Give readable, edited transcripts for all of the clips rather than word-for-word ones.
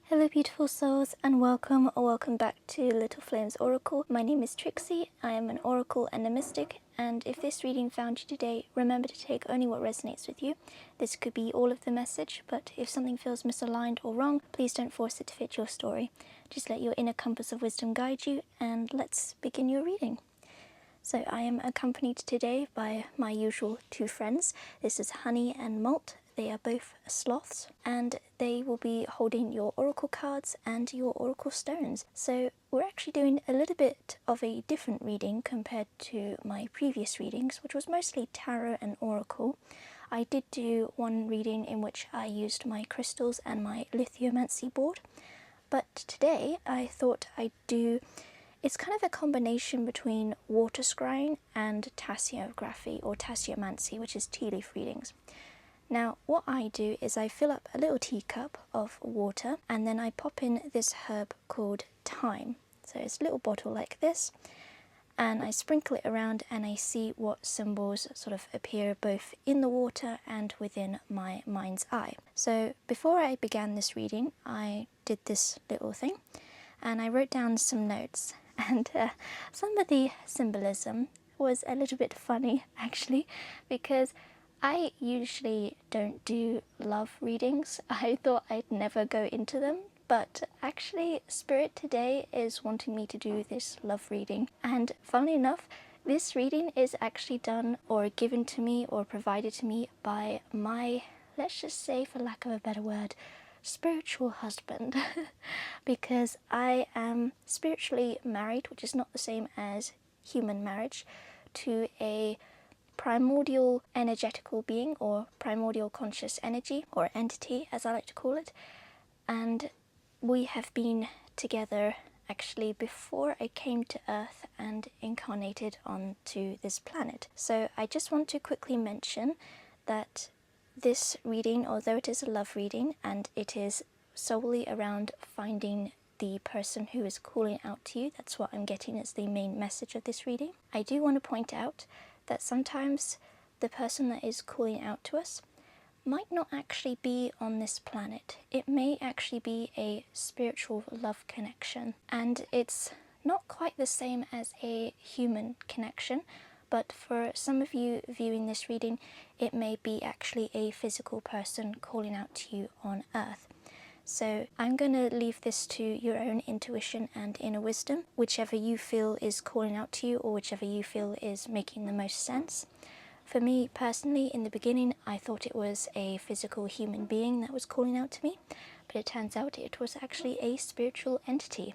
Hello beautiful souls, and welcome or welcome back to Little Flames Oracle. My name is Trixie, I am an oracle and a mystic, and if this reading found you today, remember to take only what resonates with you. This could be all of the message, but if something feels misaligned or wrong, please don't force it to fit your story. Just let your inner compass of wisdom guide you, and let's begin your reading. So I am accompanied today by my usual two friends. This is Honey and Malt. They are both sloths, and they will be holding your oracle cards and your oracle stones. So we're actually doing a little bit of a different reading compared to my previous readings, which was mostly tarot and oracle. I did do one reading in which I used my crystals and my lithiomancy board, but today I thought I'd do... It's kind of a combination between water scrying and tasseography or tasseomancy, which is tea leaf readings. Now what I do is I fill up a little teacup of water and then I pop in this herb called thyme. So it's a little bottle like this, and I sprinkle it around and I see what symbols sort of appear both in the water and within my mind's eye. So before I began this reading, I did this little thing and I wrote down some notes, and some of the symbolism was a little bit funny actually, because I usually don't do love readings. I thought I'd never go into them, but actually Spirit today is wanting me to do this love reading. And funnily enough, this reading is actually done or given to me or provided to me by my, let's just say for lack of a better word, spiritual husband. Because I am spiritually married, which is not the same as human marriage, to a primordial energetical being, or primordial conscious energy, or entity as I like to call it. And we have been together actually before I came to Earth and incarnated onto this planet. So I just want to quickly mention that this reading, although it is a love reading and it is solely around finding the person who is calling out to you, that's what I'm getting as the main message of this reading, I do want to point out that sometimes the person that is calling out to us might not actually be on this planet. It may actually be a spiritual love connection, and it's not quite the same as a human connection, but for some of you viewing this reading, it may be actually a physical person calling out to you on Earth. So I'm going to leave this to your own intuition and inner wisdom, whichever you feel is calling out to you or whichever you feel is making the most sense. For me personally, in the beginning, I thought it was a physical human being that was calling out to me, but it turns out it was actually a spiritual entity.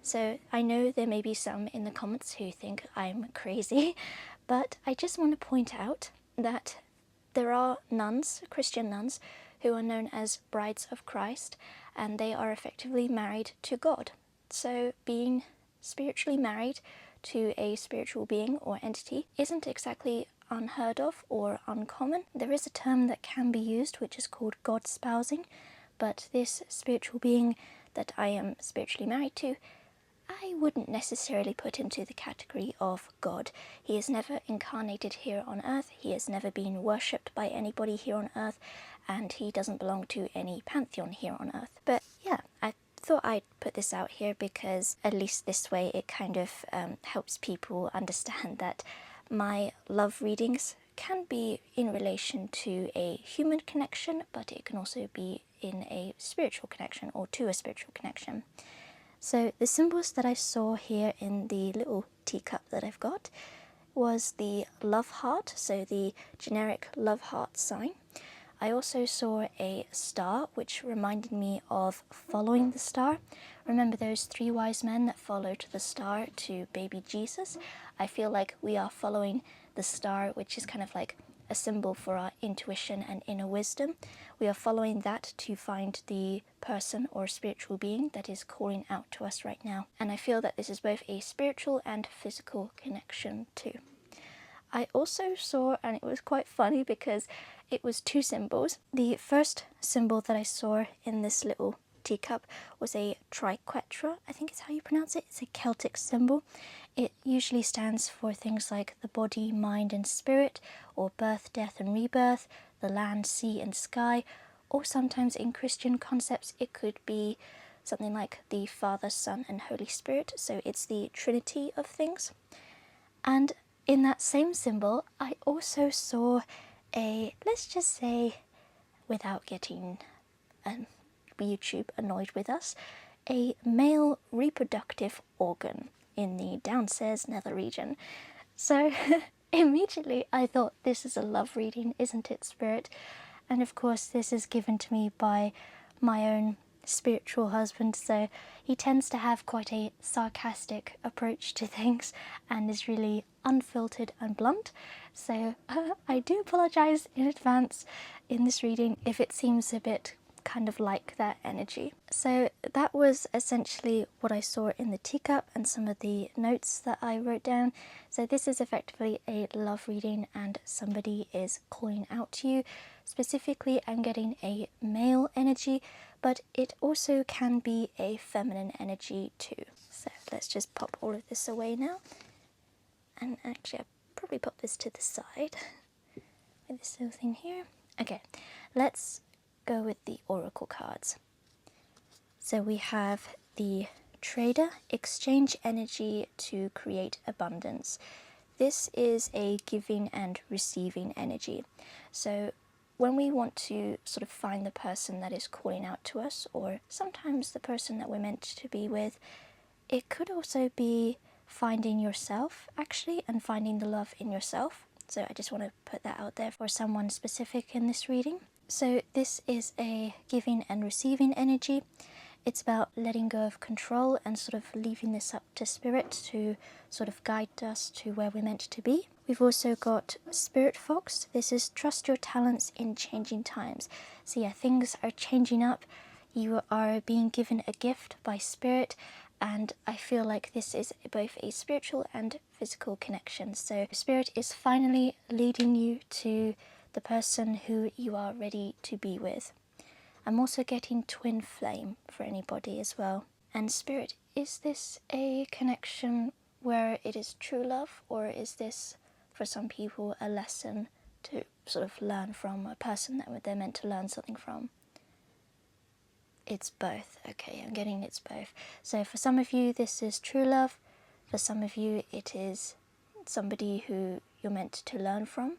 So I know there may be some in the comments who think I'm crazy, but I just want to point out that there are nuns, Christian nuns, who are known as brides of Christ, and they are effectively married to God. So being spiritually married to a spiritual being or entity isn't exactly unheard of or uncommon. There is a term that can be used which is called God spousing, but this spiritual being that I am spiritually married to, I wouldn't necessarily put into the category of God. He has never incarnated here on Earth, he has never been worshipped by anybody here on Earth, and he doesn't belong to any pantheon here on Earth. But yeah, I thought I'd put this out here because at least this way it kind of helps people understand that my love readings can be in relation to a human connection, but it can also be in a spiritual connection or to a spiritual connection. So the symbols that I saw here in the little teacup that I've got was the love heart, so the generic love heart sign. I also saw a star, which reminded me of following the star. Remember those three wise men that followed the star to baby Jesus? I feel like we are following the star, which is kind of like a symbol for our intuition and inner wisdom. We are following that to find the person or spiritual being that is calling out to us right now. And I feel that this is both a spiritual and physical connection too. I also saw, and it was quite funny because it was two symbols. The first symbol that I saw in this little teacup was a triquetra, I think is how you pronounce it. It's a Celtic symbol. It usually stands for things like the body, mind and spirit, or birth, death and rebirth, the land, sea and sky, or sometimes in Christian concepts it could be something like the Father, Son and Holy Spirit, so it's the Trinity of things. And in that same symbol I also saw a, let's just say, without getting YouTube annoyed with us, a male reproductive organ in the downstairs nether region. So immediately I thought, this is a love reading, isn't it, Spirit? And of course this is given to me by my own spiritual husband, so he tends to have quite a sarcastic approach to things and is really unfiltered and blunt. So I do apologise in advance in this reading if it seems a bit kind of like that energy. So that was essentially what I saw in the teacup and some of the notes that I wrote down. So this is effectively a love reading and somebody is calling out to you. Specifically, I'm getting a male energy, but it also can be a feminine energy too. So let's just pop all of this away now. And actually I'll probably pop this to the side with this little thing here. Okay, let's go with the oracle cards. So we have the Trader, exchange energy to create abundance. This is a giving and receiving energy. So when we want to sort of find the person that is calling out to us, or sometimes the person that we're meant to be with, it could also be finding yourself actually, and finding the love in yourself. So I just want to put that out there for someone specific in this reading. So this is a giving and receiving energy. It's about letting go of control and sort of leaving this up to Spirit to sort of guide us to where we're meant to be. We've also got Spirit Fox. This is trust your talents in changing times. So yeah, things are changing up. You are being given a gift by Spirit, and I feel like this is both a spiritual and physical connection. So Spirit is finally leading you to the person who you are ready to be with. I'm also getting twin flame for anybody as well. And Spirit, is this a connection where it is true love, or is this for some people a lesson to sort of learn from, a person that they're meant to learn something from? It's both. Okay, I'm getting it's both. So for some of you this is true love, for some of you it is somebody who you're meant to learn from.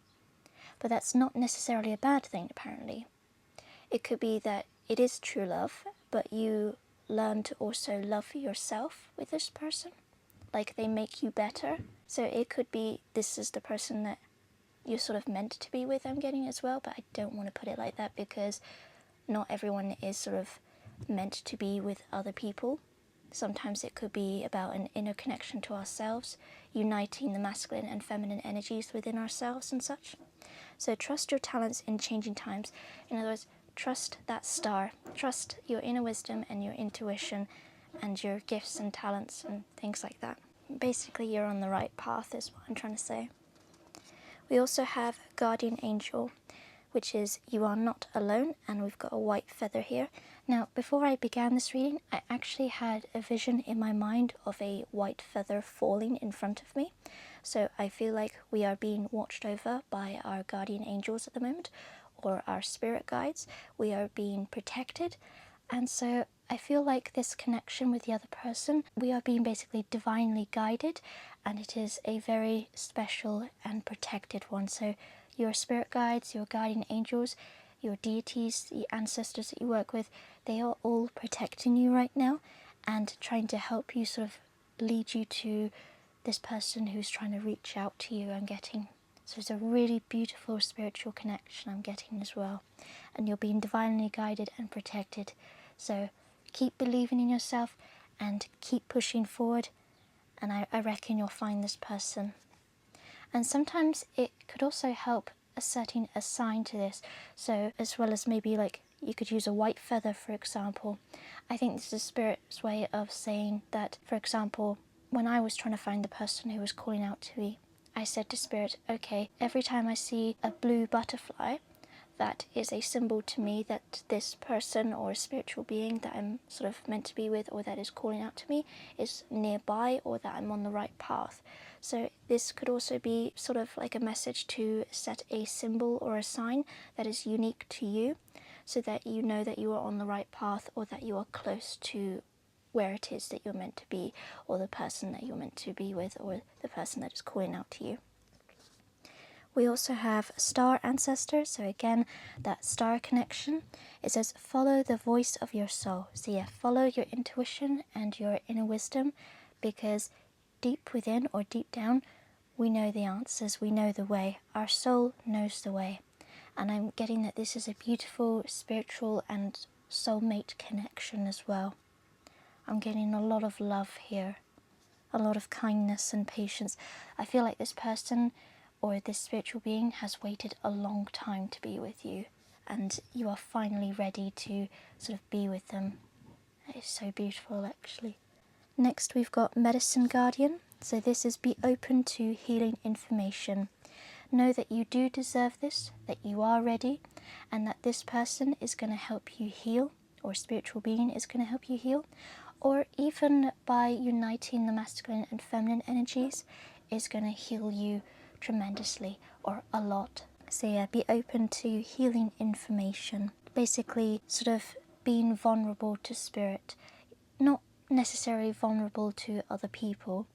But that's not necessarily a bad thing, apparently. It could be that it is true love, but you learn to also love yourself with this person. Like, they make you better. So it could be this is the person that you're sort of meant to be with, I'm getting as well, but I don't want to put it like that because not everyone is sort of meant to be with other people. Sometimes it could be about an inner connection to ourselves, uniting the masculine and feminine energies within ourselves and such. So trust your talents in changing times. In other words, trust that star. Trust your inner wisdom and your intuition and your gifts and talents and things like that. Basically, you're on the right path is what I'm trying to say. We also have Guardian Angel, which is you are not alone, and we've got a white feather here. Now, before I began this reading, I actually had a vision in my mind of a white feather falling in front of me. So I feel like we are being watched over by our guardian angels at the moment, or our spirit guides. We are being protected. And so I feel like this connection with the other person, we are being basically divinely guided, and it is a very special and protected one. So your spirit guides, your guardian angels, your deities, the ancestors that you work with, they are all protecting you right now and trying to help you, sort of lead you to this person who's trying to reach out to you, I'm getting. So it's a really beautiful spiritual connection I'm getting as well. And you're being divinely guided and protected. So keep believing in yourself and keep pushing forward, and I reckon you'll find this person. And sometimes it could also help asserting a sign to this. So as well as maybe like you could use a white feather, for example. I think this is Spirit's way of saying that, for example, when I was trying to find the person who was calling out to me, I said to Spirit, okay, every time I see a blue butterfly, that is a symbol to me that this person or spiritual being that I'm sort of meant to be with, or that is calling out to me, is nearby, or that I'm on the right path. So this could also be sort of like a message to set a symbol or a sign that is unique to you. so that you know that you are on the right path, or that you are close to where it is that you're meant to be, or the person that you're meant to be with, or the person that is calling out to you. We also have star ancestors, so again, that star connection. It says, follow the voice of your soul. So yeah, follow your intuition and your inner wisdom, because deep within, or deep down, we know the answers, we know the way. Our soul knows the way. And I'm getting that this is a beautiful spiritual and soulmate connection as well. I'm getting a lot of love here, a lot of kindness and patience. I feel like this person or this spiritual being has waited a long time to be with you, and you are finally ready to sort of be with them. It is so beautiful, actually. Next, we've got Medicine Guardian. So this is, be open to healing information. Know that you do deserve this, that you are ready, and that this person is going to help you heal, or a spiritual being is going to help you heal, or even by uniting the masculine and feminine energies is going to heal you tremendously, or a lot. So yeah, be open to healing information. Basically, sort of being vulnerable to spirit. Not necessarily vulnerable to other people,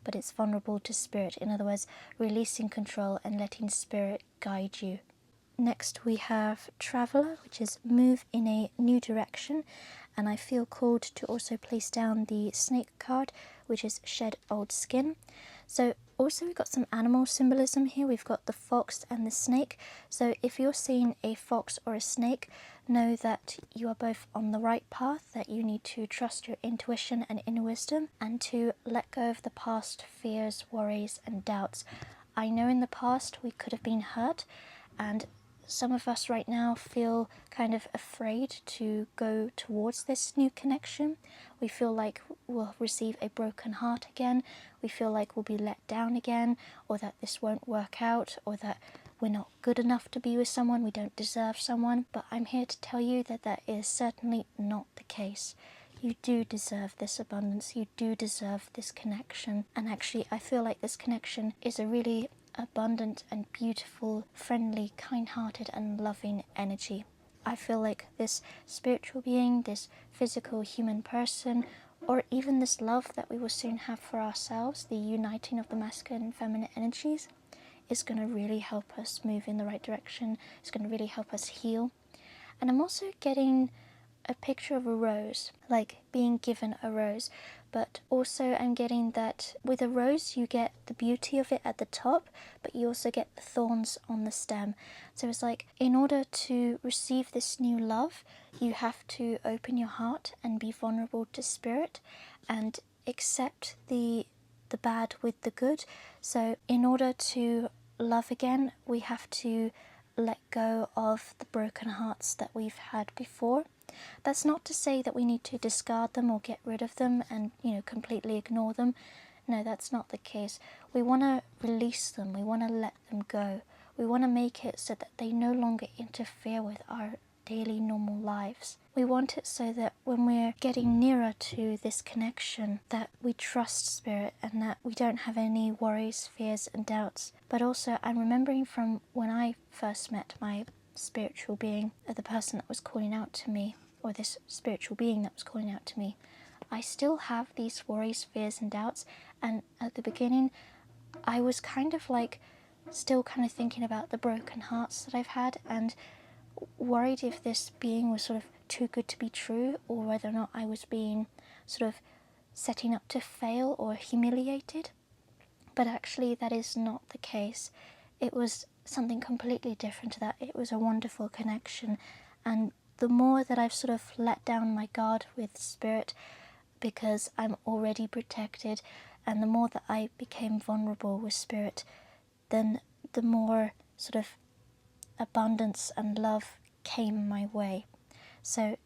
but it's vulnerable to spirit. In other words, releasing control and letting spirit guide you. Next we have Traveller, which is move in a new direction, and I feel called to also place down the snake card, which is shed old skin. So also we've got some animal symbolism here. We've got the fox and the snake. So if you're seeing a fox or a snake, know that you are both on the right path, that you need to trust your intuition and inner wisdom, and to let go of the past fears, worries and doubts. I know in the past we could have been hurt, and some of us right now feel kind of afraid to go towards this new connection. We feel like we'll receive a broken heart again. We feel like we'll be let down again, or that this won't work out, or that we're not good enough to be with someone, we don't deserve someone. But I'm here to tell you that that is certainly not the case. You do deserve this abundance, you do deserve this connection. And actually, I feel like this connection is a really abundant and beautiful, friendly, kind-hearted and loving energy. I feel like this spiritual being, this physical human person, or even this love that we will soon have for ourselves, the uniting of the masculine and feminine energies, is going to really help us move in the right direction. It's going to really help us heal. And I'm also getting a picture of a rose, like being given a rose, but also I'm getting that with a rose you get the beauty of it at the top, but you also get the thorns on the stem. So it's like, in order to receive this new love, you have to open your heart and be vulnerable to spirit and accept the bad with the good. So in order to love again, we have to let go of the broken hearts that we've had before. That's not to say that we need to discard them or get rid of them and, completely ignore them. No, that's not the case. We want to release them. We want to let them go. We want to make it so that they no longer interfere with our daily normal lives. We want it so that when we're getting nearer to this connection, that we trust spirit and that we don't have any worries, fears and doubts. But also, I'm remembering from when I first met my spiritual being, the person that was calling out to me, or this spiritual being that was calling out to me, I still have these worries, fears and doubts. And at the beginning, I was kind of like still kind of thinking about the broken hearts that I've had, and worried if this being was sort of too good to be true, or whether or not I was being sort of setting up to fail or humiliated. But actually that is not the case. It was something completely different to that. It was a wonderful connection, and the more that I've sort of let down my guard with spirit, because I'm already protected, and the more that I became vulnerable with spirit, then the more sort of abundance and love came my way. So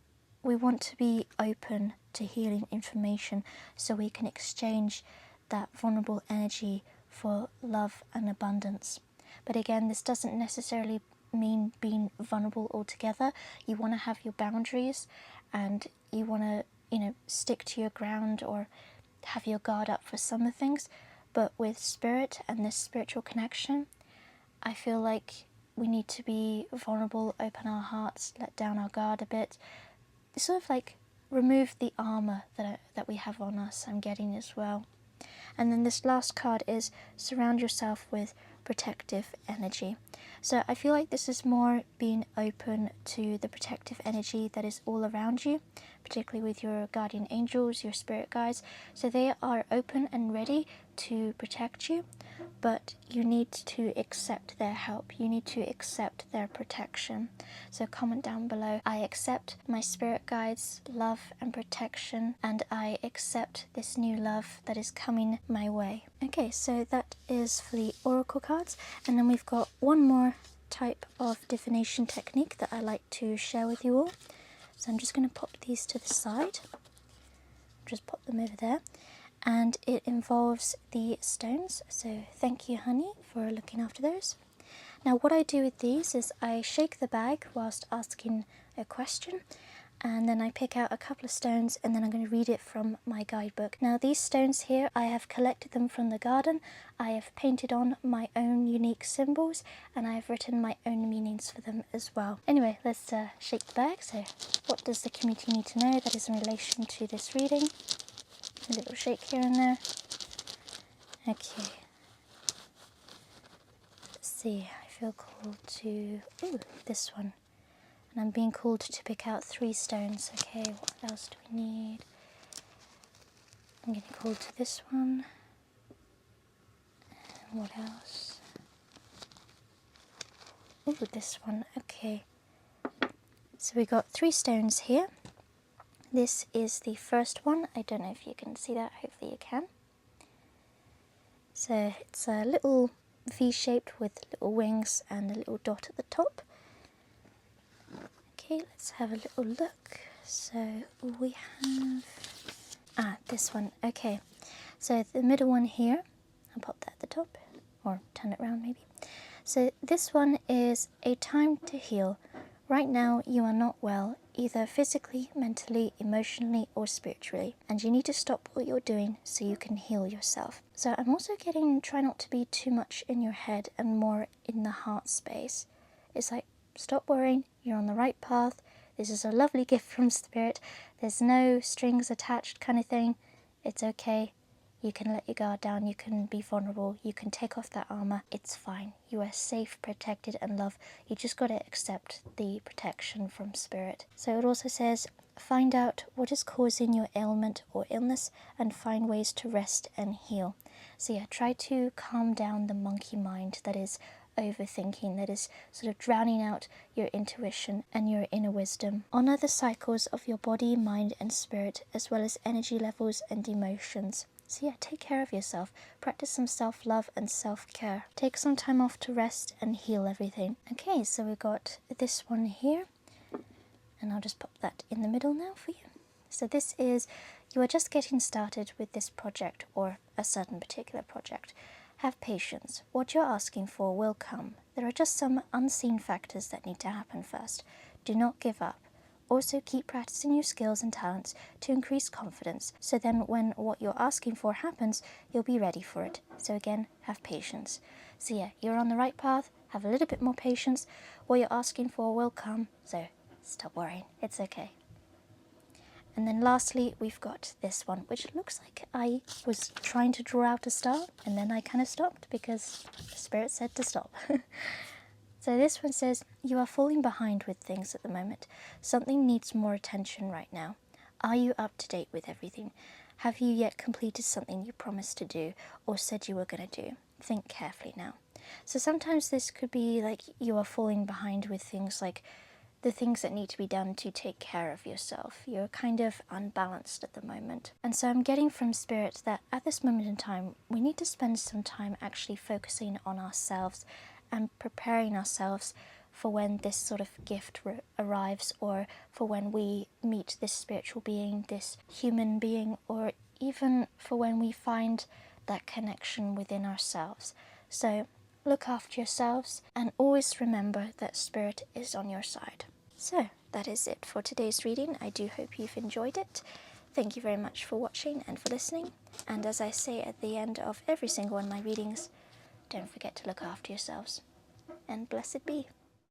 we want to be open to healing information so we can exchange that vulnerable energy for love and abundance. But again, this doesn't necessarily mean being vulnerable altogether. You want to have your boundaries, and you want to, stick to your ground or have your guard up for some things. But with spirit and this spiritual connection, I feel like we need to be vulnerable, open our hearts, let down our guard a bit. Sort of like remove the armor that we have on us, I'm getting as well. And then this last card is surround yourself with protective energy. So I feel like this is more being open to the protective energy that is all around you, particularly with your guardian angels, your spirit guides. So they are open and ready to protect you, but you need to accept their help. You need to accept their protection. So comment down below, I accept my spirit guides' love and protection, and I accept this new love that is coming my way. Okay, so that is for the oracle cards, and then we've got one more type of divination technique that I like to share with you all. So I'm just going to pop these to the side. Just pop them over there. And it involves the stones, so thank you, honey, for looking after those. Now what I do with these is I shake the bag whilst asking a question, and then I pick out a couple of stones, and then I'm going to read it from my guidebook. Now these stones here, I have collected them from the garden. I have painted on my own unique symbols, and I have written my own meanings for them as well. Anyway, let's shake the bag. So what does the community need to know that is in relation to this reading? A little shake here and there. Okay. Let's see, I feel called to, this one. And I'm being called to pick out 3 stones. Okay, what else do we need? I'm getting called to this one. And what else? Oh, this one, okay. So we got 3 stones here. This is the first one. I don't know if you can see that, hopefully you can. So it's a little V-shaped with little wings and a little dot at the top. Okay, let's have a little look. So we have, this one, okay. So the middle one here, I'll pop that at the top, or turn it around maybe. So this one is a time to heal. Right now you are not well, either physically, mentally, emotionally or spiritually, and you need to stop what you're doing so you can heal yourself. So I'm also getting, try not to be too much in your head and more in the heart space. It's like, stop worrying, you're on the right path, this is a lovely gift from Spirit, there's no strings attached kind of thing, it's okay. You can let your guard down, you can be vulnerable, you can take off that armor, it's fine. You are safe, protected and loved. You just got to accept the protection from Spirit. So it also says, find out what is causing your ailment or illness and find ways to rest and heal. So yeah, try to calm down the monkey mind that is overthinking, that is sort of drowning out your intuition and your inner wisdom. Honor the cycles of your body, mind and spirit, as well as energy levels and emotions. So yeah, take care of yourself. Practice some self-love and self-care. Take some time off to rest and heal everything. Okay, so we've got this one here. And I'll just pop that in the middle now for you. So this is, you are just getting started with this project or a certain particular project. Have patience. What you're asking for will come. There are just some unseen factors that need to happen first. Do not give up. Also keep practicing your skills and talents to increase confidence, so then when what you're asking for happens, you'll be ready for it. So again, have patience. So yeah, you're on the right path, have a little bit more patience, what you're asking for will come, so stop worrying, it's okay. And then lastly, we've got this one, which looks like I was trying to draw out a star, and then I kind of stopped because the Spirit said to stop. So this one says, you are falling behind with things at the moment. Something needs more attention right now. Are you up to date with everything? Have you yet completed something you promised to do or said you were going to do? Think carefully now. So sometimes this could be like you are falling behind with things like the things that need to be done to take care of yourself. You're kind of unbalanced at the moment. And so I'm getting from Spirit that at this moment in time, we need to spend some time actually focusing on ourselves and preparing ourselves for when this sort of gift arrives, or for when we meet this spiritual being, this human being, or even for when we find that connection within ourselves. So look after yourselves and always remember that Spirit is on your side. So that is it for today's reading. I do hope you've enjoyed it. Thank you very much for watching and for listening. And as I say at the end of every single one of my readings, don't forget to look after yourselves. and blessed be.